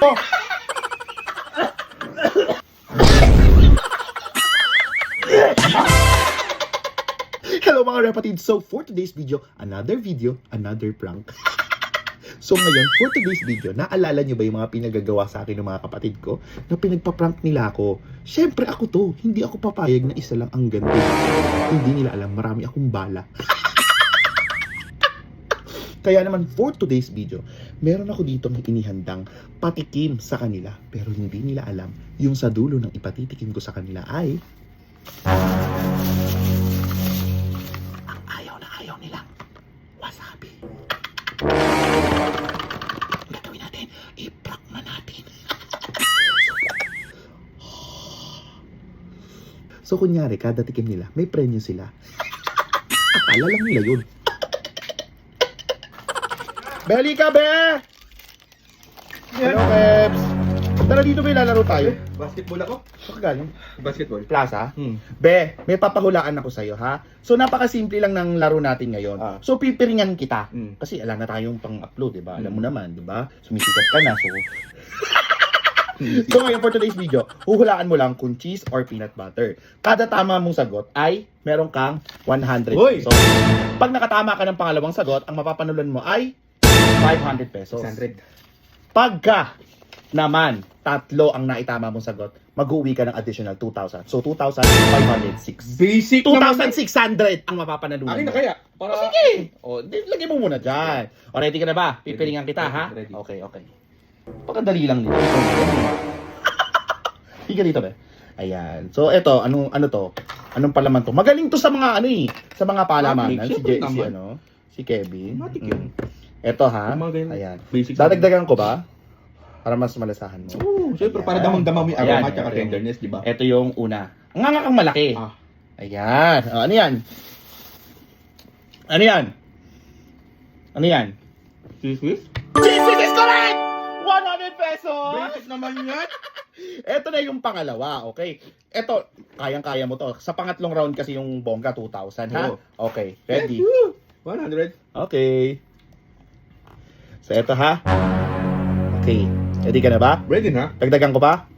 Hello mga kapatid! So for today's video, another prank. So ngayon, for today's video, naalala nyo ba yung mga pinagagawa sa akin ng mga kapatid ko na pinagpa-prank nila ako? Siyempre ako to, hindi ako papayag na isa lang ang ganito. Hindi nila alam, marami akong bala. Kaya naman for today's video, meron ako dito ng inihandang patikim sa kanila. Pero hindi nila alam, yung sa dulo ng ipatitikim ko sa kanila ay ang ayaw na ayaw nila, wasabi. Gagawin natin, i-prank na natin. So kunyari, kada tikim nila, may premyo sila. Akala lang nila yun. Beli ka, be! Hello, Peps! Tara dito, be, lalaro tayo. Basketball ako? Saan ka galing? Basketball. Plaza? Be, may papahulaan ako sa'yo, ha? So, napakasimple lang ng laro natin ngayon. So, pipiringan kita. Kasi alam na tayong pang-upload, diba? Alam mo naman, diba? Sumisikat ka na, so... So, ngayon, for today's video, huhulaan mo lang kung cheese or peanut butter. Kada tama mong sagot ay meron kang 100 Hoy! pesos. Pag nakatama ka ng pangalawang sagot, ang mapapanulan mo ay 500 pesos. 600. Pagka naman, tatlo ang naitama mong sagot, mag-uwi ka ng additional 2,000. So, 2,506. Basic naman. 2,600 ang mapapanalunan. Akin na kaya? Para... Sige! O, lagay mo muna dyan. O, ready ka na ba? Pipilingan kita, ha? Ready. Okay, okay. Pagkadali lang nito. Higa dito, be. Ayan. So, eto, ano to? Anong palaman to? Magaling to sa mga, sa mga palamanan. Si Kevin. Matik yun. Eto, ha? Ayan. Dadagdagan ko ba? Para mas malasahan mo. Oo, syempre para damang-dama mo yung aroma at tenderness, di ba? Ito yung una. Ang nga kang malaki. Ayan. O, ano yan? Ano yan? Ano yan? Swiss? Cheese is correct! 100 pesos! Basic naman yan. Ito na yung pangalawa, okay? Ito, kayang-kaya mo to. Sa pangatlong round kasi yung bongga, 2,000, ha? Oo. Okay, ready? Yes, 100. Okay. So, ito, ha? Okay. Ready ka na ba? Ready na? Dagdagan ko pa?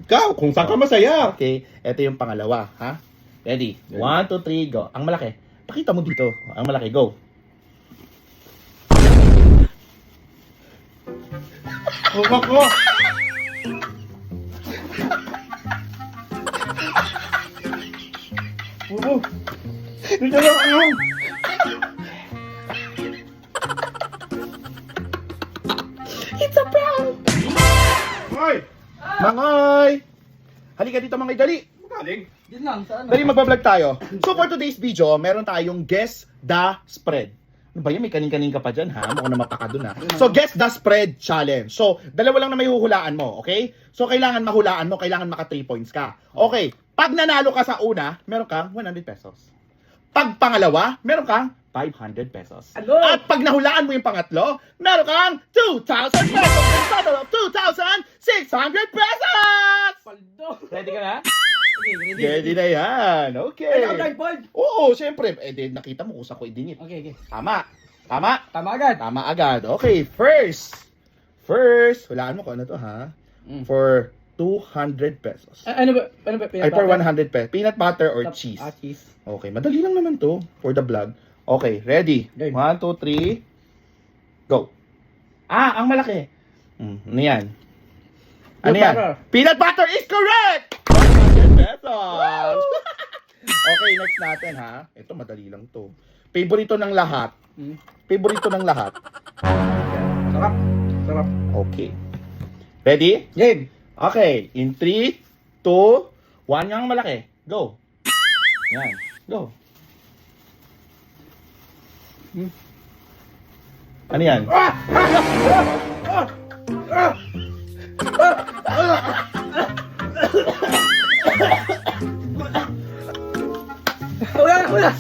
Ikaw, kung saan ka masaya. Okay. Ito yung pangalawa, ha? Ready? 1, 2, 3, go. Ang malaki. Pakita mo dito. Ang malaki, go. Hawak ko. Oo. Dito lang ano. It's a prank! Hoy! Mangoy! Halika dito, Mangoy, dali! Galing. Yun lang, saan? Dali, magbablog tayo. So, for today's video, meron tayong guess the spread. Ano ba yun? May kanin-kanin ka pa dyan, ha? Mukhang namapaka dun, ha? So, guess the spread challenge. So, dalawa lang na may huhulaan mo, okay? So, kailangan mahulaan mo, kailangan maka 3 points ka. Okay, pag nanalo ka sa una, meron kang 100 pesos. Pag pangalawa, meron kang 500 pesos. Ano? At pag nahulaan mo yung pangatlo, meron kang 2,000 pesos. A total of 2,600 pesos! Paldo. Ready ka na? Okay, ready. Ready na yan. Okay. Ay, okay, Paul. Oo, syempre. Eh, di, nakita mo kung saan ko idingit. Okay, okay. Tama. Tama. Tama agad. Tama agad. Okay, first. Hulaan mo kung ano to, ha? For 200 pesos. Ano ba? Ay, for 100 pesos. Peanut butter or cheese. Cheese. Okay, madali lang naman to for the vlog. Okay, ready? Game. 1, 2, 3. Go. Ang malaki. Ano yan? Ano yan? Butter. Peanut butter is correct! 100 pesos! Okay, next natin, ha? Ito, madali lang to. Favorito ng lahat. Favorito ng lahat. Sarap. Sarap. Okay. Ready? Game. Okay, in 3, 2, 1 yung malaki. Go. Yan. Go. Ano yan? Wala.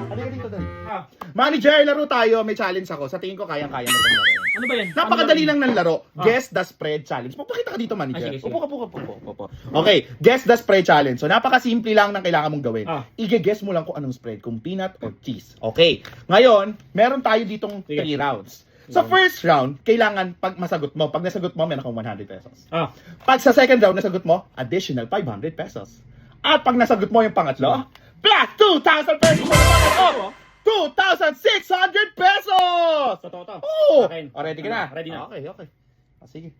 Halika dito, dali. Manager, laro tayo. May challenge ako. Sa tingin ko, kayang-kaya mo itong laro. Ano ba yan? Napakadali lang ng laro. Ah. Guess the spread challenge. Magpakita ka dito, manager. Sige, sige. Upo. Okay, guess the spread challenge. So, napakasimple lang ng kailangan mong gawin. Ah. Ige-guess mo lang kung anong spread, kung peanut or cheese. Okay. Ngayon, meron tayo ditong Sige. 3 rounds. Sa first round, kailangan pag masagot mo, pag nasagot mo, meron kang 100 pesos. Ah. Pag sa second round, nasagot mo, additional 500 pesos. At pag nasagot mo yung pangatlo, plus 2,000 pesos! Oh, 2,600 pesos! Totoo to. Oo! Akin. Oh, ready ka na? Ready na. Okay. Sige.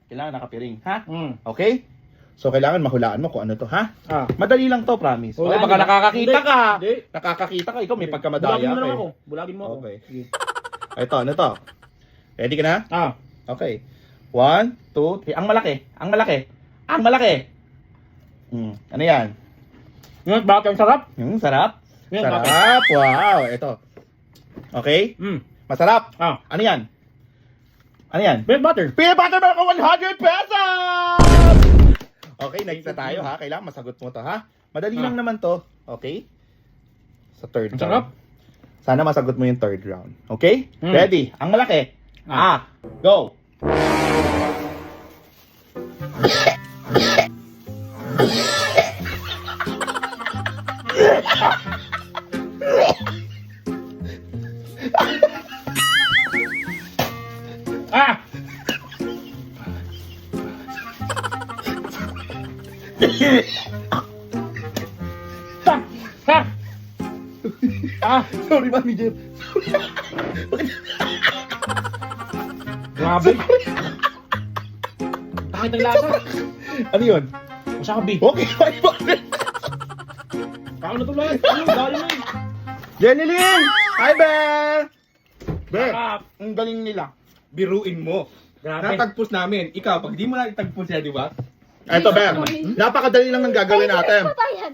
Kailangan nakapiring, ha? Mm. Okay? So, kailangan mahulaan mo kung ano to, ha? Ah. Madali lang to, promise. Okay, Hulaan baka nila. nakakakita Hindi. ka. Hindi. Nakakakita ka, ikaw may Bulagin pagkamadaya mo na lang ka ako. eh. Bulagin mo ako. Okay. Sige. Ito, ano to? Ready ka na? Ah. Okay. 1, 2, 3. Ang malaki. Ano yan? Bakit ang sarap? Sarap. Yan, Sarap. Wow. Ito. Okay? Mm. Masarap. Ah. Ano yan? Bread butter. Peanut butter milk ko 100 pesos! Okay, next na tayo ha. Kailangan masagot mo to ha. Madali lang naman to. Okay? Sa third Ang round. sarap. Sana masagot mo yung third round. Okay? Mm. Ready? Ang malaki. Go! Ah! Ha! Ha! Ah! Sorry, manager. Grabe. Bakit ang lasa? Ano yun? Wasabi. Okay, 500. Paano na to lang? Ano? Dali na eh. Jenilyn! Hi, Be! Be, Sarap. ang galing nila. Biruin mo. Grabe. Natagpos namin. Ikaw, pag di mo na itagpos siya, di ba? Ito, Be. Napakadali lang ng gagawin natin. Patayan.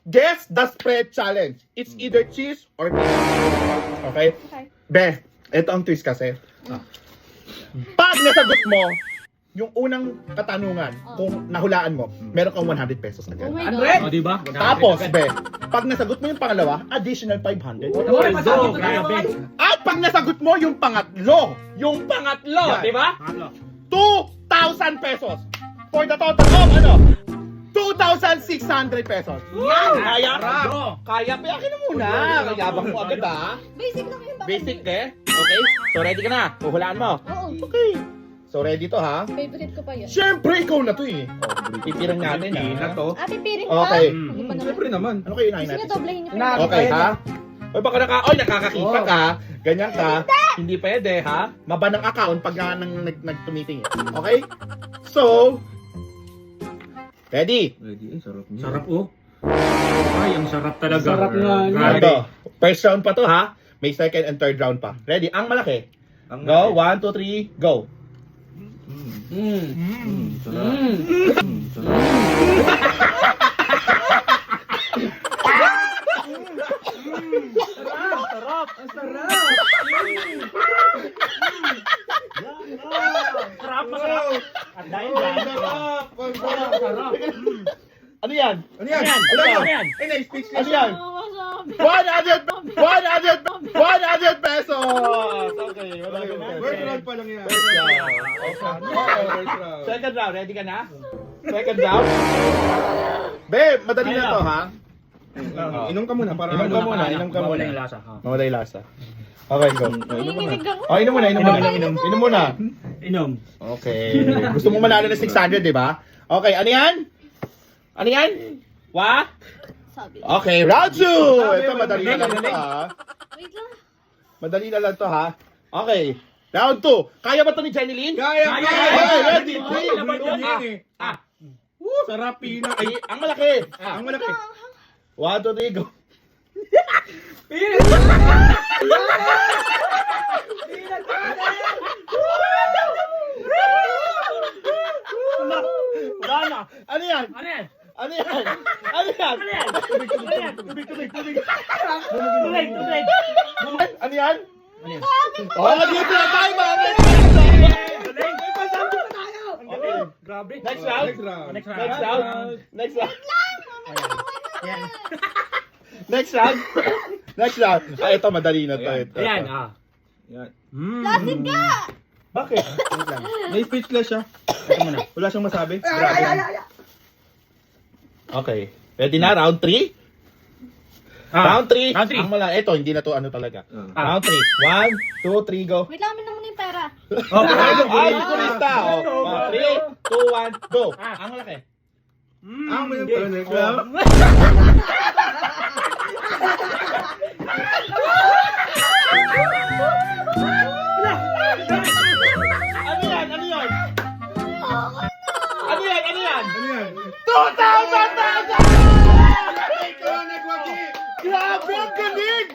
Guess the spread challenge. It's either cheese or peanut. Okay? Okay. Be, ito ang twist kasi. Pag nasagot mo, yung unang katanungan, kung nahulaan mo, meron kang 100 pesos Oh agad. my O, God. diba? Tapos, Be, pag nasagot mo yung pangalawa, additional 500. Waldo. Grabe. At pag nasagot mo yung pangatlo, Yan. diba? Ano? 2,000 pesos. For the total of, ano? 2,600 pesos. Yan! Kaya? Bro. Kaya, payakin na muna. Kayabang mo agad, ha? Basic lang yung Basic, eh? Okay? So, ready ka na? Huhulaan mo. Oo. Okay. So, ready to, ha? Favorite ko pa yun. Siyempre, ikaw na to, eh. Pipirang natin, Peanut ha? to. Ate, piring Okay. pa? Hindi pa naman. Siyempre naman. Ano kayo inahin Sige, natin? doblehin niyo Na- pa. Okay, ha? Oy, baka nakakakita Oh. ka. Ganyan ka. Hindi pwede, ha? Maba ng account pag nagtumiting. Okay? So, ready? Ready, sarap niya. Sarap oh. Ay, ang sarap talaga. Sarap nga niya. Grabe. Ito. First round pa to, ha? May second and third round pa. Ready? Ang malaki. Ang Go, 1, 2, 3, go. Sarap. Sarap. Sarap. Ang sarap. Sarap, masarap. At dahil dyan. Sarap. Ang sarap. Sarap. Ano yan? Ano yan? Ano yan? Ano yan? Ano yan? Ay, na-speechless. Ano yan? Wasabi. 100 pesos! Okay, First round pa lang yan. First round. First round. Second round, ready ka na? Second round? Be, madali na to, ha? Inom ka muna para Inom ka muna, inom ka Mawala muna. yung lasa. Mawala yung lasa. Okay, go. Nanginginig ako. Oh, inom muna. Inom muna. Inom. Okay. Gusto mo manalo ng 600, di ba? Okay, ano yan? Ano yan? What? Sabi. Okay, round 2! Ito, madali na lang to, ha? Wait lang. Madali na lang to, ha? Okay. Round 2. Kaya ba to ni Jenilyn? Kaya! Kaya! Okay, ready? Kaya! Three, Laban two, yan, one. eh. Sarap, peanut. Ay, Ang malaki. ang malaki. 1, 2, 3, go. Wala na. Ano yan? Ano yan? Ano yan? Ano yan? Ano yan? Ano yan? Tubig. Tubig. Ano yan? Ano yan? Oh, dito na tayo, mga Galing. Okay. Grabe. Next round. Next round. Next round. Next round. Next round. Yan. Next round. Next round. Ito, madali na to. Ayan. Ito. Ayan, Yan. Lasing ka! Bakit? Wait lang. Na-speechless siya. Ito muna. Wala siyang masabi. Grabe. Okay. Ready na? Round 3? Round 3. Round 3. Ang mala. Ito, hindi na to ano talaga. Ah. Round 3. 1, 2, 3, go. Wait lang, amin na muna yung pera. Ay, kulista. 3, 2, 1, go. Ang malaki. Ah, may pala next round. Ano yan? Ano yan? Ano yan? Ano yan? Ano yan? 2,000 pesos! Ikaw, nagwagi! Grabe, ang galing!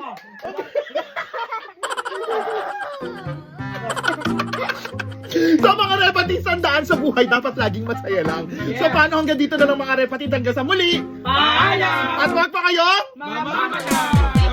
So mga repatid, sandaan sa buhay, dapat laging masaya lang. So paano hanggang dito na lang mga repatid, hanggang sa muli? Paalam! At wag pa kayo? Mamamaga!